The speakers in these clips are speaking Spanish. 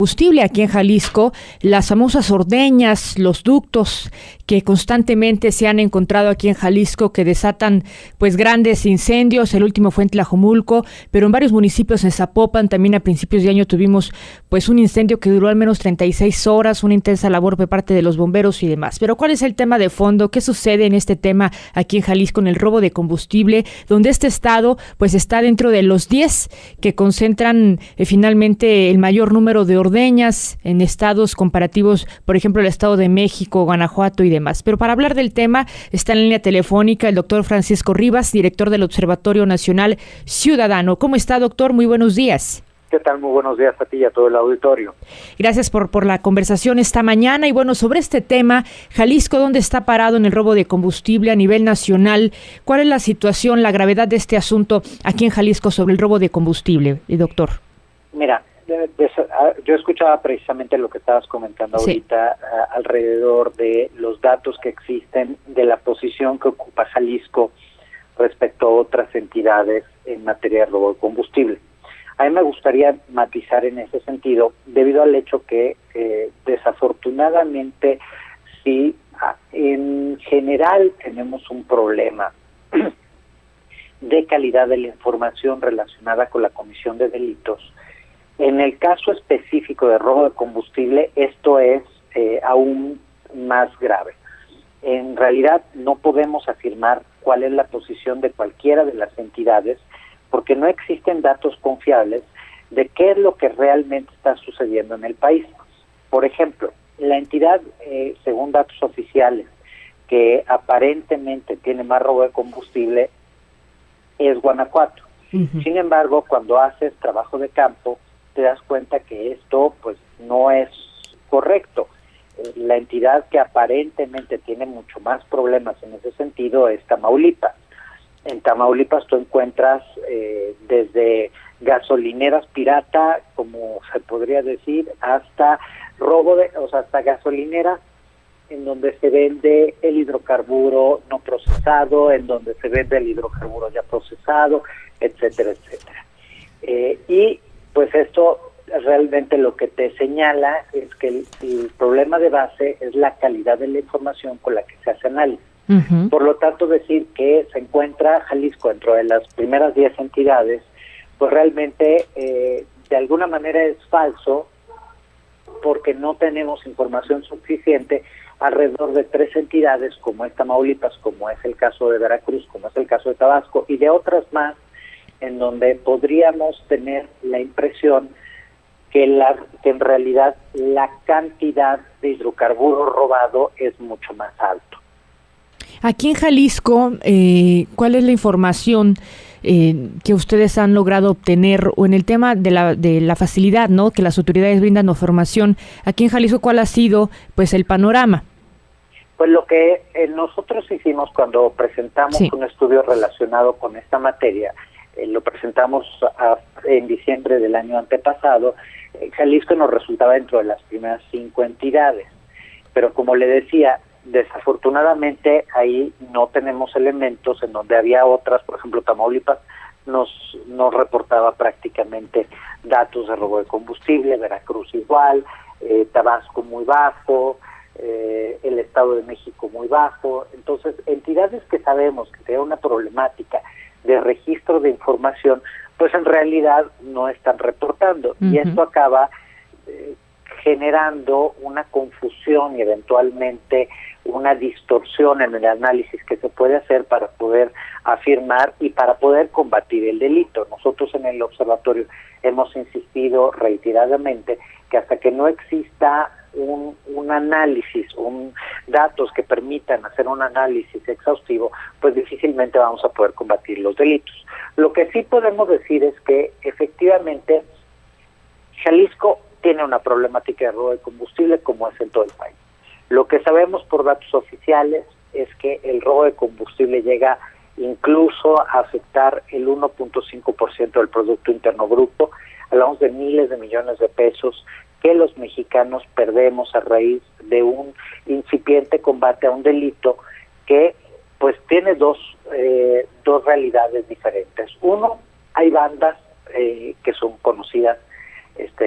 combustible aquí en Jalisco, las famosas ordeñas, los ductos que constantemente se han encontrado aquí en Jalisco que desatan pues grandes incendios. El último fue en Tlajomulco, pero en varios municipios en Zapopan también a principios de año tuvimos pues un incendio que duró al menos 36 horas, una intensa labor por parte de los bomberos y demás. Pero ¿cuál es el tema de fondo? ¿Qué sucede en este tema aquí en Jalisco en el robo de combustible, donde este estado pues está dentro de los 10 que concentran finalmente el mayor número de ordeñas en estados comparativos, por ejemplo, el Estado de México, Guanajuato y demás? Pero para hablar del tema está en línea telefónica el doctor Francisco Rivas, director del Observatorio Nacional Ciudadano. ¿Cómo está, doctor? Muy buenos días. ¿Qué tal? Muy buenos días a ti y a todo el auditorio. Gracias por la conversación esta mañana. Y bueno, sobre este tema, Jalisco, ¿dónde está parado en el robo de combustible a nivel nacional? ¿Cuál es la situación, la gravedad de este asunto aquí en Jalisco sobre el robo de combustible, doctor? Mira, yo escuchaba precisamente lo que estabas comentando ahorita alrededor de los datos que existen de la posición que ocupa Jalisco respecto a otras entidades en materia de robo de combustible. A mí me gustaría matizar en ese sentido, debido al hecho que desafortunadamente sí, en general tenemos un problema de calidad de la información relacionada con la comisión de delitos. En el caso específico de robo de combustible, esto es aún más grave. En realidad no podemos afirmar cuál es la posición de cualquiera de las entidades, porque no existen datos confiables de qué es lo que realmente está sucediendo en el país. Por ejemplo, la entidad, según datos oficiales, que aparentemente tiene más robo de combustible es Guanajuato. Uh-huh. Sin embargo, cuando haces trabajo de campo, te das cuenta que esto pues no es correcto. La entidad que aparentemente tiene mucho más problemas en ese sentido es Tamaulipas. En Tamaulipas tú encuentras desde gasolineras pirata, como se podría decir, hasta hasta gasolineras en donde se vende el hidrocarburo no procesado, en donde se vende el hidrocarburo ya procesado, etcétera, etcétera. Y pues esto realmente lo que te señala es que el problema de base es la calidad de la información con la que se hace análisis. Uh-huh. Por lo tanto, decir que se encuentra Jalisco dentro de las primeras 10 entidades, pues realmente de alguna manera es falso, porque no tenemos información suficiente alrededor de 3 entidades, como es Tamaulipas, como es el caso de Veracruz, como es el caso de Tabasco, y de otras más, en donde podríamos tener la impresión que en realidad la cantidad de hidrocarburo robado es mucho más alto. Aquí en Jalisco, ¿cuál es la información que ustedes han logrado obtener, o en el tema de la facilidad, ¿no?, que las autoridades brindan información? Aquí en Jalisco, ¿cuál ha sido pues el panorama? Pues lo que nosotros hicimos cuando presentamos un estudio relacionado con esta materia, lo presentamos en diciembre del año antepasado. Jalisco nos resultaba dentro de las primeras 5 entidades, pero como le decía, desafortunadamente ahí no tenemos elementos en donde había otras. Por ejemplo, Tamaulipas nos reportaba prácticamente datos de robo de combustible, Veracruz igual, Tabasco muy bajo, el Estado de México muy bajo. Entonces, entidades que sabemos que tienen una problemática de registro de información, pues en realidad no están reportando. Uh-huh. Y esto acaba generando una confusión y eventualmente una distorsión en el análisis que se puede hacer para poder afirmar y para poder combatir el delito. Nosotros en el observatorio hemos insistido reiteradamente que hasta que no exista un análisis, datos que permitan hacer un análisis exhaustivo, pues difícilmente vamos a poder combatir los delitos. Lo que sí podemos decir es que efectivamente Jalisco tiene una problemática de robo de combustible como es en todo el país. Lo que sabemos por datos oficiales es que el robo de combustible llega incluso a afectar el 1.5% del Producto Interno Bruto. Hablamos de miles de millones de pesos que los mexicanos perdemos a raíz de un incipiente combate a un delito que pues tiene dos realidades diferentes. Uno, hay bandas que son conocidas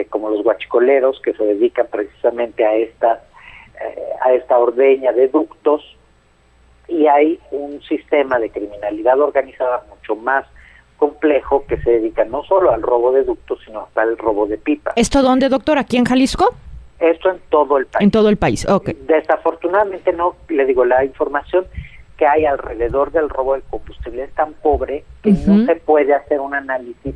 como los guachicoleros, que se dedican precisamente a esta ordeña de ductos, y hay un sistema de criminalidad organizada mucho más complejo que se dedica no solo al robo de ductos, sino hasta al robo de pipas. ¿Esto dónde, doctor? ¿Aquí en Jalisco? Esto en todo el país. En todo el país, ok. Desafortunadamente no, le digo, la información que hay alrededor del robo del combustible es tan pobre que no se puede hacer un análisis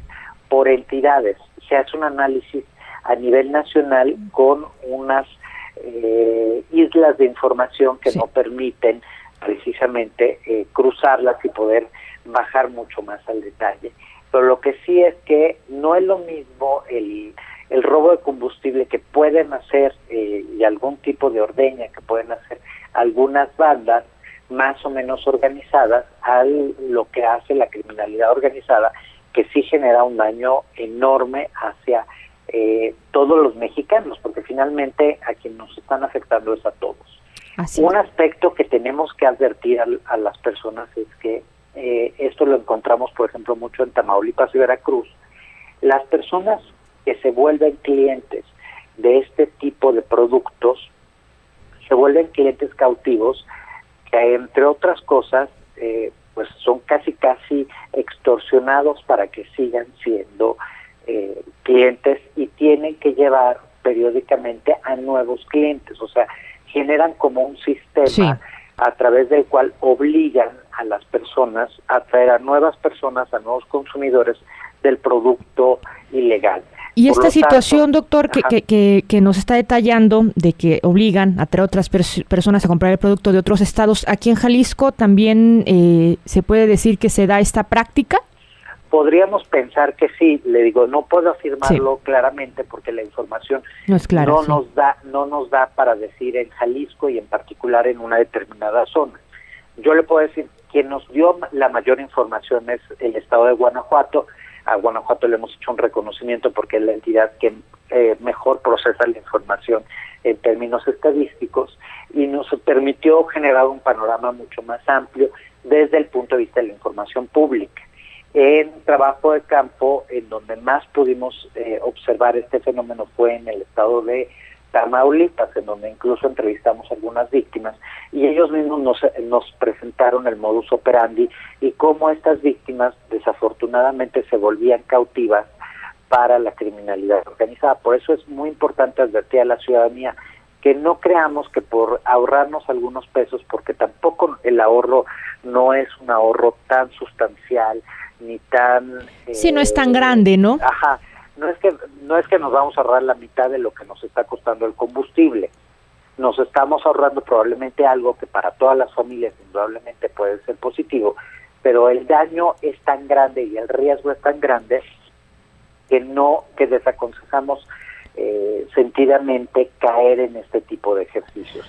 por entidades. Se hace un análisis a nivel nacional con unas islas de información que no permiten precisamente cruzarlas y poder bajar mucho más al detalle. Pero lo que sí es que no es lo mismo el robo de combustible que pueden hacer y algún tipo de ordeña que pueden hacer algunas bandas más o menos organizadas a lo que hace la criminalidad organizada, que sí genera un daño enorme hacia todos los mexicanos, porque finalmente a quien nos están afectando es a todos. Un aspecto que tenemos que advertir a las personas es que esto lo encontramos, por ejemplo, mucho en Tamaulipas y Veracruz. Las personas que se vuelven clientes de este tipo de productos se vuelven clientes cautivos que, entre otras cosas, pues son casi extorsionados para que sigan siendo clientes, y tienen que llevar periódicamente a nuevos clientes. O sea, generan como un sistema a través del cual obligan a las personas a traer a nuevas personas, a nuevos consumidores del producto ilegal. Y esta situación, doctor, que nos está detallando, de que obligan a traer otras personas a comprar el producto de otros estados, ¿aquí en Jalisco también se puede decir que se da esta práctica? Podríamos pensar que sí, le digo, no puedo afirmarlo claramente porque la información no es clara, no nos da para decir en Jalisco y en particular en una determinada zona. Yo le puedo decir, quien nos dio la mayor información es el estado de Guanajuato. A Guanajuato le hemos hecho un reconocimiento porque es la entidad que mejor procesa la información en términos estadísticos, y nos permitió generar un panorama mucho más amplio desde el punto de vista de la información pública. En trabajo de campo, en donde más pudimos observar este fenómeno fue en el estado de Tamaulipas, en donde incluso entrevistamos a algunas víctimas, y ellos mismos nos presentaron el modus operandi y cómo estas víctimas desafortunadamente se volvían cautivas para la criminalidad organizada. Por eso es muy importante advertir a la ciudadanía que no creamos que por ahorrarnos algunos pesos, porque tampoco el ahorro no es un ahorro tan sustancial ni tan... sí, no es tan grande, ¿no? Ajá, no es que nos vamos a ahorrar la mitad de lo que nos está costando el combustible. Nos estamos ahorrando probablemente algo que para todas las familias indudablemente puede ser positivo, pero el daño es tan grande y el riesgo es tan grande que desaconsejamos sentidamente caer en este tipo de ejercicios.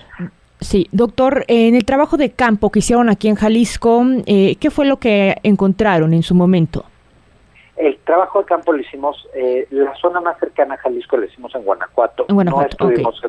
Sí, doctor, en el trabajo de campo que hicieron aquí en Jalisco, ¿qué fue lo que encontraron en su momento? El trabajo de campo lo hicimos, la zona más cercana a Jalisco lo hicimos en Guanajuato. No estuvimos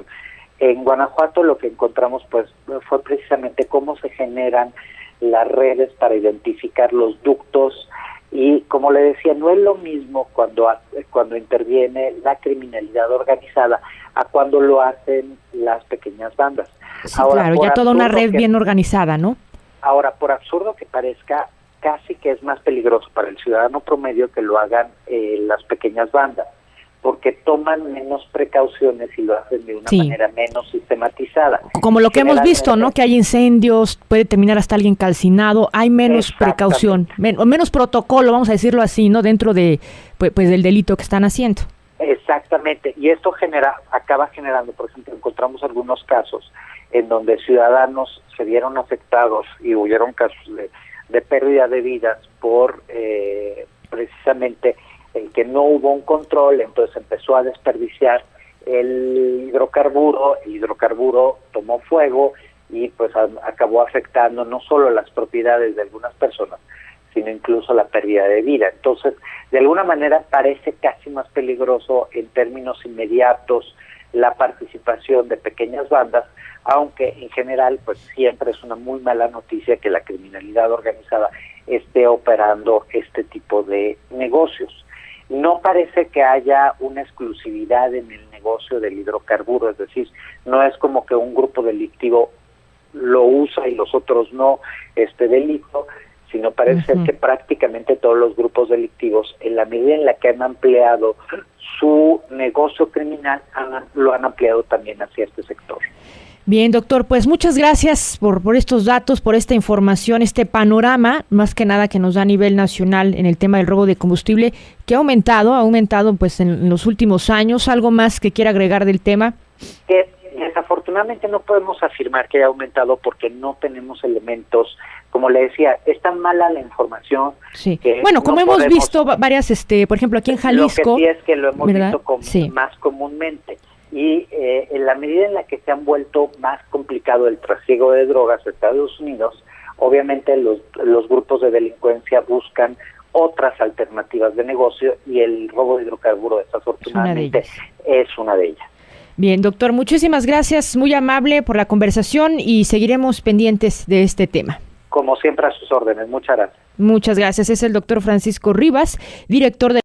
en Guanajuato. Lo que encontramos pues fue precisamente cómo se generan las redes para identificar los ductos, y como le decía, no es lo mismo cuando interviene la criminalidad organizada a cuando lo hacen las pequeñas bandas. Sí, ahora, claro, ya toda una red bien organizada, ¿no? Ahora, por absurdo que parezca, casi que es más peligroso para el ciudadano promedio que lo hagan las pequeñas bandas, porque toman menos precauciones y lo hacen de una manera menos sistematizada. Como lo que hemos visto, ¿no? Que hay incendios, puede terminar hasta alguien calcinado, hay menos precaución, menos protocolo, vamos a decirlo así, ¿no? Dentro de pues del delito que están haciendo. Exactamente, y esto acaba generando, por ejemplo, encontramos algunos casos en donde ciudadanos se vieron afectados y hubieron casos de pérdida de vidas por precisamente el que no hubo un control, entonces empezó a desperdiciar el hidrocarburo tomó fuego y pues acabó afectando no solo las propiedades de algunas personas, sino incluso la pérdida de vida. Entonces, de alguna manera parece casi más peligroso en términos inmediatos la participación de pequeñas bandas, aunque en general pues siempre es una muy mala noticia que la criminalidad organizada esté operando este tipo de negocios. No parece que haya una exclusividad en el negocio del hidrocarburo, es decir, no es como que un grupo delictivo lo usa y los otros no, este delito, sino parece ser que prácticamente todos los grupos delictivos, en la medida en la que han ampliado su negocio criminal, lo han ampliado también hacia este sector. Bien, doctor, pues muchas gracias por estos datos, por esta información, este panorama, más que nada que nos da a nivel nacional en el tema del robo de combustible, que ha aumentado pues en los últimos años. ¿Algo más que quiera agregar del tema? Que desafortunadamente no podemos afirmar que haya aumentado porque no tenemos elementos. Como le decía, es tan mala la información. Sí. Bueno, como hemos visto varias, por ejemplo, aquí en Jalisco. Lo que sí es que lo hemos ¿verdad? visto más comúnmente. Y en la medida en la que se han vuelto más complicado el trasiego de drogas a Estados Unidos, obviamente los grupos de delincuencia buscan otras alternativas de negocio y el robo de hidrocarburo desafortunadamente es una de ellas. Bien, doctor, muchísimas gracias, muy amable por la conversación y seguiremos pendientes de este tema. Como siempre, a sus órdenes. Muchas gracias. Muchas gracias. Es el doctor Francisco Rivas, director de